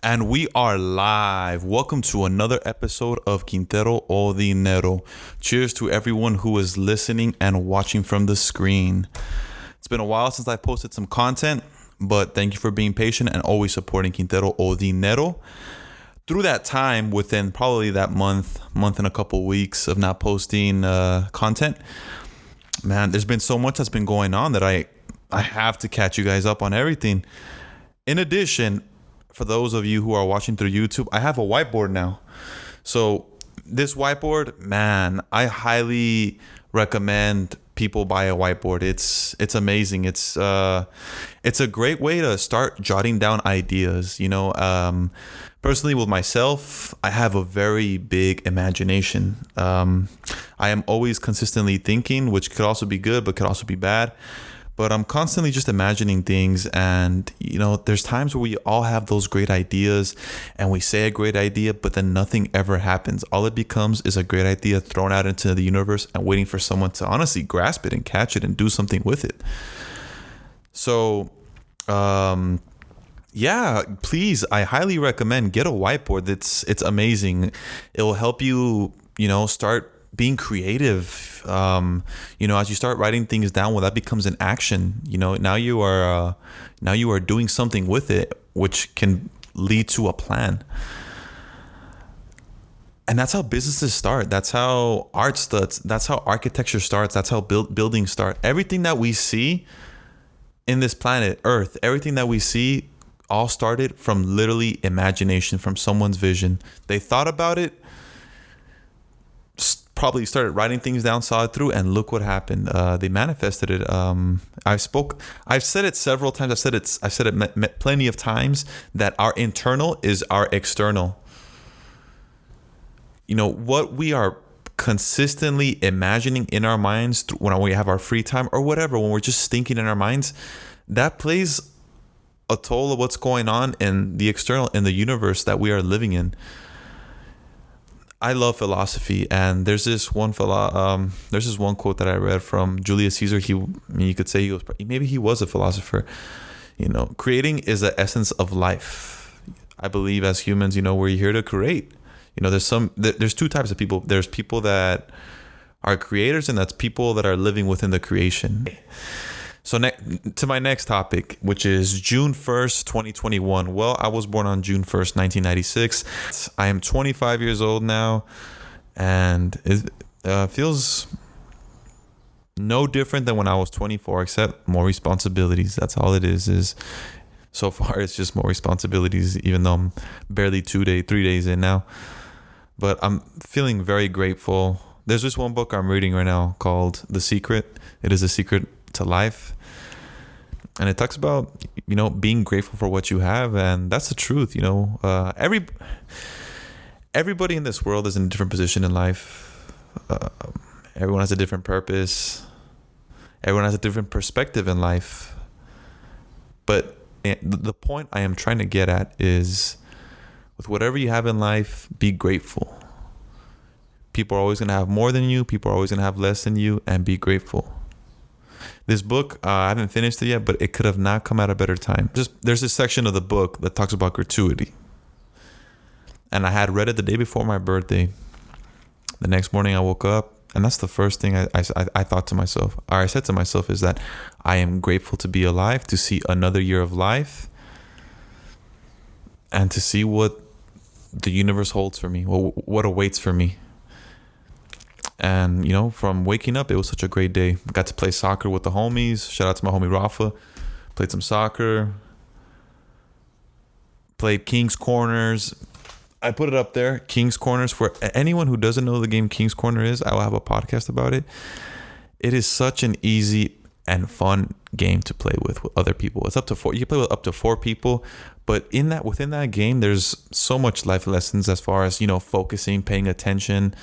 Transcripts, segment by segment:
And we are live. Welcome to another episode of Quintero o Dinero. Cheers to everyone who is listening and watching from the screen. It's been a while since I posted some content, but thank you for being patient and always supporting Quintero o Dinero. Through that time, within probably that month and a couple weeks of not posting content, man, there's been so much that's been going on that I have to catch you guys up on everything. In addition, for those of you who are watching through YouTube, I have a whiteboard now. So this whiteboard, man, I highly recommend people buy a whiteboard. It's amazing. It's a great way to start jotting down ideas. Personally, with myself, I have a very big imagination. I am always consistently thinking, which could also be good, but could also be bad. But I'm constantly just imagining things, and there's times where we all have those great ideas and we say a great idea, but then nothing ever happens. All it becomes is a great idea thrown out into the universe and waiting for someone to honestly grasp it and catch it and do something with it. So, please, I highly recommend get a whiteboard. It's amazing. It will help you, start being creative. As you start writing things down, well, that becomes an action. Now you are doing something with it, which can lead to a plan. And that's how businesses start. That's how art starts. That's how architecture starts. That's how buildings start. Everything that we see in this planet Earth, everything that we see all started from literally imagination, from someone's vision. They thought about it, probably started writing things down, saw it through, and look what happened. They manifested it. I've said it several times. I've said it plenty of times that our internal is our external. What we are consistently imagining in our minds when we have our free time or whatever, when we're just thinking in our minds, that plays a toll of what's going on in the external, in the universe that we are living in. I love philosophy, and there's this one quote that I read from Julius Caesar. You could say he was a philosopher. Creating is the essence of life. I believe as humans, we're here to create. There's two types of people. There's people that are creators, and that's people that are living within the creation. So to my next topic, which is June 1st, 2021. Well, I was born on June 1st, 1996. I am 25 years old now, and it feels no different than when I was 24, except more responsibilities. That's all it is so far it's just more responsibilities, even though I'm barely 3 days in now. But I'm feeling very grateful. There's this one book I'm reading right now called The Secret. It is a secret to life, and it talks about being grateful for what you have, and that's the truth. Everybody in this world is in a different position in life. Everyone has a different purpose. Everyone has a different perspective in life. But the point I am trying to get at is, with whatever you have in life, be grateful. People are always going to have more than you. People are always going to have less than you, and be grateful. This book, I haven't finished it yet, but it could have not come at a better time. There's this section of the book that talks about gratuity. And I had read it the day before my birthday. The next morning I woke up, and that's the first thing I thought to myself, or I said to myself, is that I am grateful to be alive, to see another year of life, and to see what the universe holds for me, what awaits for me. And, from waking up, it was such a great day. Got to play soccer with the homies. Shout out to my homie Rafa. Played some soccer. Played King's Corners. I put it up there. King's Corners. For anyone who doesn't know the game King's Corner is, I will have a podcast about it. It is such an easy and fun game to play with other people. It's up to 4. You can play with up to 4 people. But within that game, there's so much life lessons as far as, focusing, paying attention,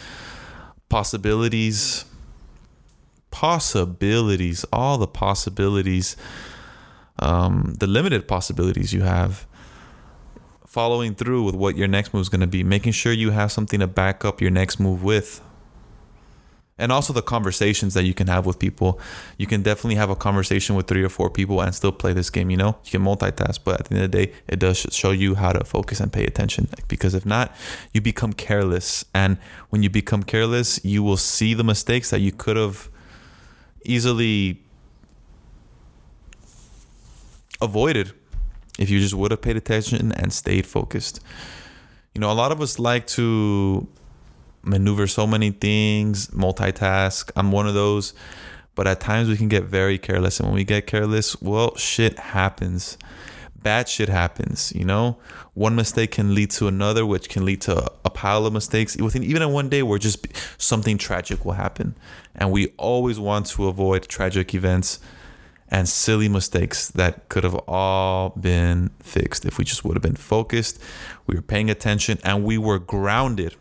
possibilities, all the possibilities, the limited possibilities you have, following through with what your next move is going to be, making sure you have something to back up your next move with. And also the conversations that you can have with people. You can definitely have a conversation with 3 or 4 people and still play this game, you know? You can multitask, but at the end of the day, it does show you how to focus and pay attention. Because if not, you become careless. And when you become careless, you will see the mistakes that you could have easily avoided if you just would have paid attention and stayed focused. You know, a lot of us like to maneuver so many things, multitask. I'm one of those, but at times we can get very careless, and when we get careless, well, shit happens. Bad shit happens, you know? One mistake can lead to another, which can lead to a pile of mistakes. Even in one day where just something tragic will happen. And we always want to avoid tragic events and silly mistakes that could have all been fixed if we just would have been focused, we were paying attention, and we were grounded.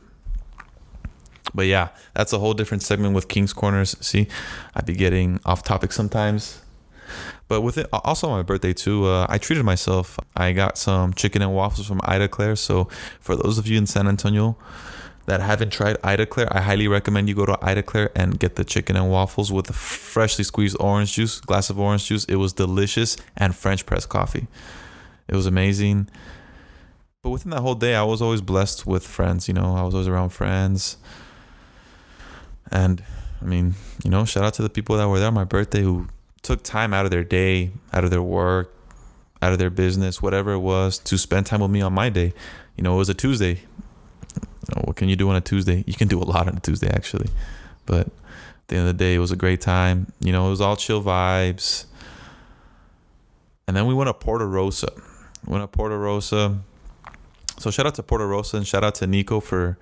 But yeah, that's a whole different segment with King's Corners. See, I'd be getting off topic sometimes. But with it, also on my birthday too, I treated myself. I got some chicken and waffles from Ida Claire. So for those of you in San Antonio that haven't tried Ida Claire, I highly recommend you go to Ida Claire and get the chicken and waffles with the freshly squeezed orange juice, glass of orange juice. It was delicious, and French press coffee. It was amazing. But within that whole day, I was always blessed with friends. You know, I was always around friends. And I mean, you know, shout out to the people that were there on my birthday who took time out of their day, out of their work, out of their business, whatever it was, to spend time with me on my day. You know, it was a Tuesday. You know, what can you do on a Tuesday? You can do a lot on a Tuesday, actually. But at the end of the day, it was a great time. You know, it was all chill vibes. And then we went to Porto Rosa. So shout out to Porto Rosa and shout out to Nico for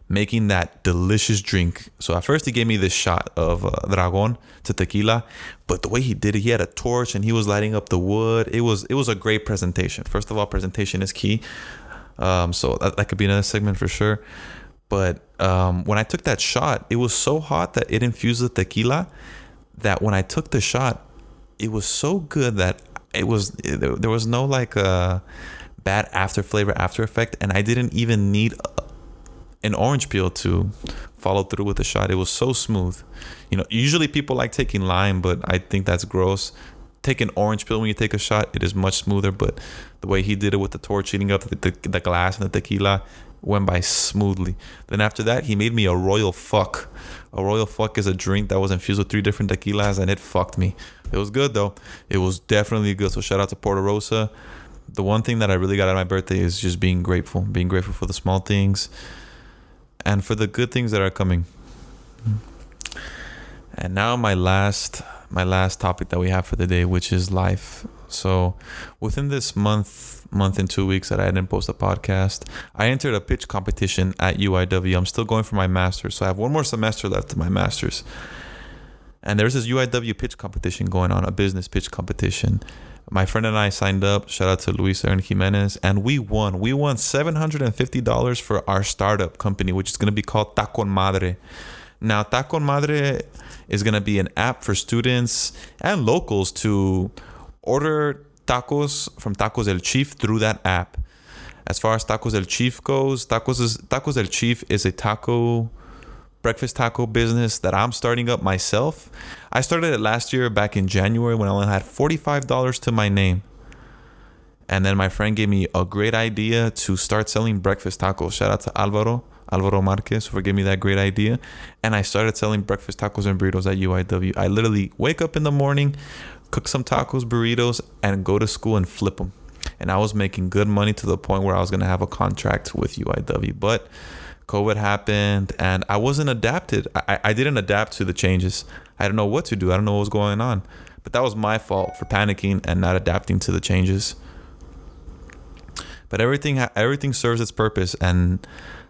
making that delicious drink. So at first he gave me this shot of Dragon to tequila, but the way he did it, he had a torch and he was lighting up the wood. It was a great presentation. First of all, presentation is key. So that could be another segment for sure. But when I took that shot, it was so hot that it infused the tequila that when I took the shot, it was so good that there was no like bad after effect, and I didn't even need an orange peel to follow through with the shot. It was so smooth. You know, usually people like taking lime, but I think that's gross. Take an orange peel when you take a shot, it is much smoother, but the way he did it with the torch heating up the glass and the tequila went by smoothly. Then after that, he made me a Royal Fuck. A Royal Fuck is a drink that was infused with 3 different tequilas, and it fucked me. It was good though. It was definitely good. So shout out to Porto Rosa. The one thing that I really got out of my birthday is just being grateful for the small things and for the good things that are coming. And now my last topic that we have for the day, which is life. So within this month and 2 weeks that I didn't post a podcast, I entered a pitch competition at UIW. I'm still going for my master's, so I have one more semester left of my master's. And there's this UIW pitch competition going on, a business pitch competition. My friend and I signed up. Shout out to Luis and Jimenez. And we won. We won $750 for our startup company, which is going to be called Taco Madre. Now, Taco Madre is going to be an app for students and locals to order tacos from Tacos El Chief through that app. As far as Tacos El Chief goes, Tacos El Chief is a breakfast taco business that I'm starting up myself. I started it last year back in January when I only had $45 to my name. And then my friend gave me a great idea to start selling breakfast tacos. Shout out to Alvaro Marquez for giving me that great idea. And I started selling breakfast tacos and burritos at UIW. I literally wake up in the morning, cook some tacos, burritos, and go to school and flip them. And I was making good money to the point where I was going to have a contract with UIW. But COVID happened and I wasn't adapted. I didn't adapt to the changes. I didn't know what to do. I don't know what was going on. But that was my fault for panicking and not adapting to the changes. But everything serves its purpose. And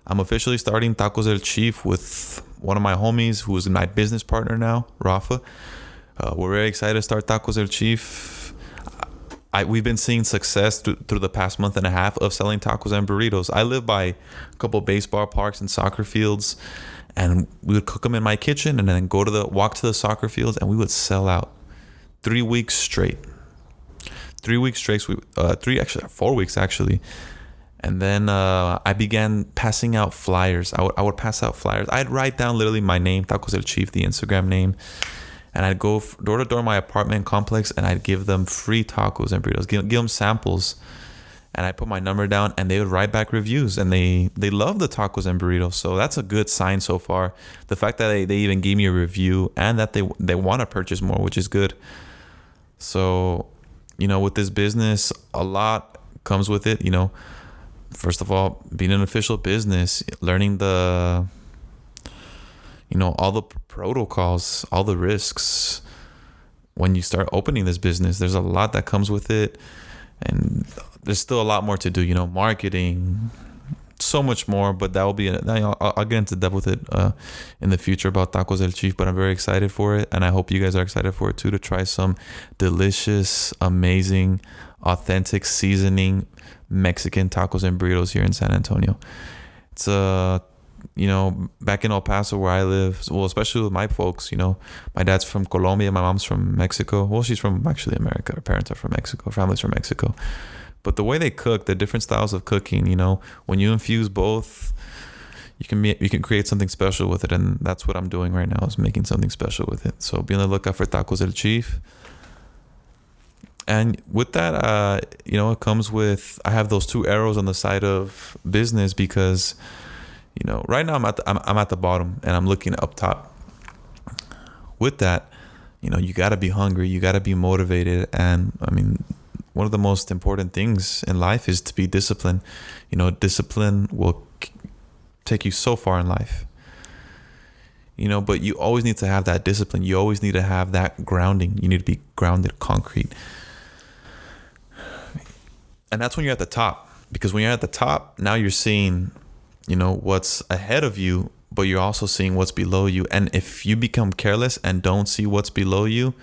I'm officially starting Tacos El Chief with one of my homies who is my business partner now, Rafa. We're very excited to start Tacos El Chief. We've been seeing success through the past month and a half of selling tacos and burritos. I live by a couple baseball parks and soccer fields, and we would cook them in my kitchen and then walk to the soccer fields, and we would sell out 3 weeks straight. 3 weeks straight. 4 weeks actually. And then I began passing out flyers. I would pass out flyers. I'd write down literally my name, Tacos El Chief, the Instagram name. And I'd go door to door in my apartment complex, and I'd give them free tacos and burritos, give them samples. And I put my number down, and they would write back reviews, and they love the tacos and burritos. So that's a good sign so far. The fact that they even gave me a review and that they want to purchase more, which is good. So, with this business, a lot comes with it. First of all, being an official business, learning all the protocols, all the risks. When you start opening this business, there's a lot that comes with it. And there's still a lot more to do, marketing, so much more, but that will be, I'll get into depth with it in the future about Tacos El Chief, but I'm very excited for it. And I hope you guys are excited for it too, to try some delicious, amazing, authentic seasoning Mexican tacos and burritos here in San Antonio. It's back in El Paso where I live, well, especially with my folks, my dad's from Colombia, my mom's from Mexico. Well, she's from actually America. Her parents are from Mexico. Her family's from Mexico. But the way they cook, the different styles of cooking, when you infuse both, you can create something special with it. And that's what I'm doing right now, is making something special with it. So be on the lookout for Tacos El Chief. And with that, it comes with, I have those 2 arrows on the side of business because, right now I'm at the bottom and I'm looking up top. With that, you got to be hungry, you got to be motivated. And one of the most important things in life is to be disciplined. Discipline will take you so far in life. But you always need to have that discipline. You always need to have that grounding. You need to be grounded, concrete. And that's when you're at the top. Because when you're at the top, now you're seeing, what's ahead of you, but you're also seeing what's below you. And if you become careless and don't see what's below you,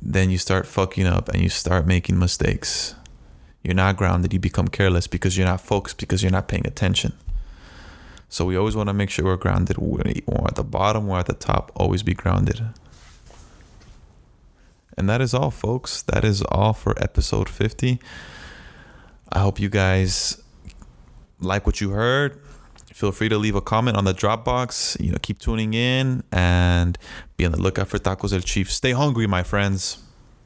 then you start fucking up and you start making mistakes. You're not grounded. You become careless because you're not focused, because you're not paying attention. So we always want to make sure we're grounded. We're at the bottom, we're at the top. Always be grounded. And that is all, folks. That is all for episode 50. I hope you guys like what you heard. Feel free to leave a comment on the Dropbox. Keep tuning in and be on the lookout for Tacos El Chief. Stay hungry, my friends.